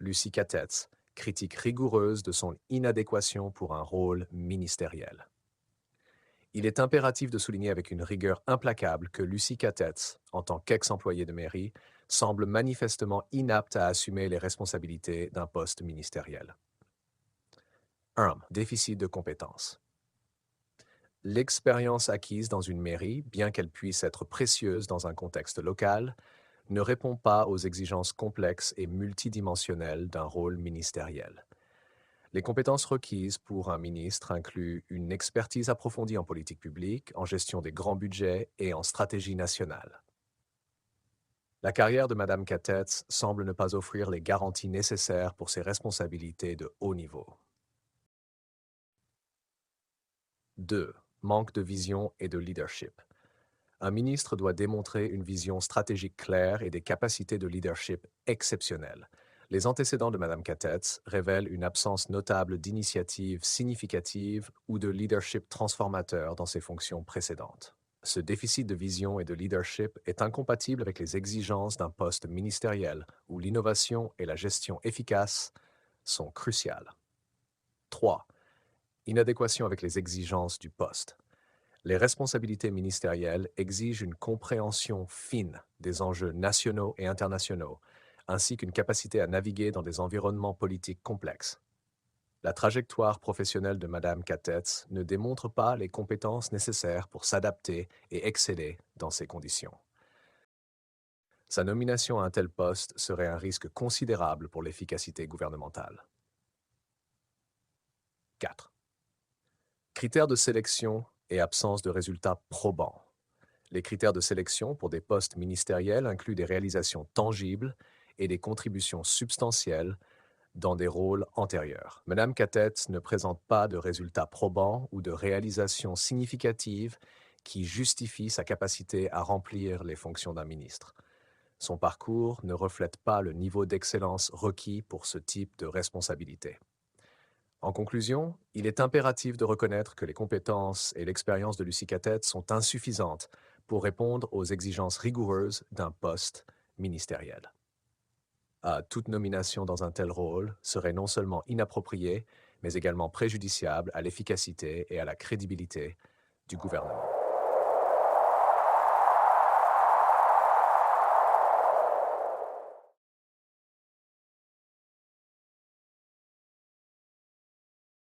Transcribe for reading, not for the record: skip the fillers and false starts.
Lucie Cattetz, critique rigoureuse de son inadéquation pour un rôle ministériel. Il est impératif de souligner avec une rigueur implacable que Lucie Cattetz, en tant qu'ex-employée de mairie, semble manifestement inapte à assumer les responsabilités d'un poste ministériel. 1. Déficit de compétences. L'expérience acquise dans une mairie, bien qu'elle puisse être précieuse dans un contexte local, ne répond pas aux exigences complexes et multidimensionnelles d'un rôle ministériel. Les compétences requises pour un ministre incluent une expertise approfondie en politique publique, en gestion des grands budgets et en stratégie nationale. La carrière de Mme Cattetz semble ne pas offrir les garanties nécessaires pour ses responsabilités de haut niveau. 2. Manque de vision et de leadership. Un ministre doit démontrer une vision stratégique claire et des capacités de leadership exceptionnelles. Les antécédents de Mme Cattetz révèlent une absence notable d'initiatives significatives ou de leadership transformateur dans ses fonctions précédentes. Ce déficit de vision et de leadership est incompatible avec les exigences d'un poste ministériel où l'innovation et la gestion efficace sont cruciales. 3. Inadéquation avec les exigences du poste. Les responsabilités ministérielles exigent une compréhension fine des enjeux nationaux et internationaux, ainsi qu'une capacité à naviguer dans des environnements politiques complexes. La trajectoire professionnelle de Mme Cattetz ne démontre pas les compétences nécessaires pour s'adapter et exceller dans ces conditions. Sa nomination à un tel poste serait un risque considérable pour l'efficacité gouvernementale. 4. Critères de sélection et absence de résultats probants. Les critères de sélection pour des postes ministériels incluent des réalisations tangibles et des contributions substantielles dans des rôles antérieurs. Mme Cattetz ne présente pas de résultats probants ou de réalisations significatives qui justifient sa capacité à remplir les fonctions d'un ministre. Son parcours ne reflète pas le niveau d'excellence requis pour ce type de responsabilité. En conclusion, il est impératif de reconnaître que les compétences et l'expérience de Lucie Cattetz sont insuffisantes pour répondre aux exigences rigoureuses d'un poste ministériel. Toute nomination dans un tel rôle serait non seulement inappropriée, mais également préjudiciable à l'efficacité et à la crédibilité du gouvernement.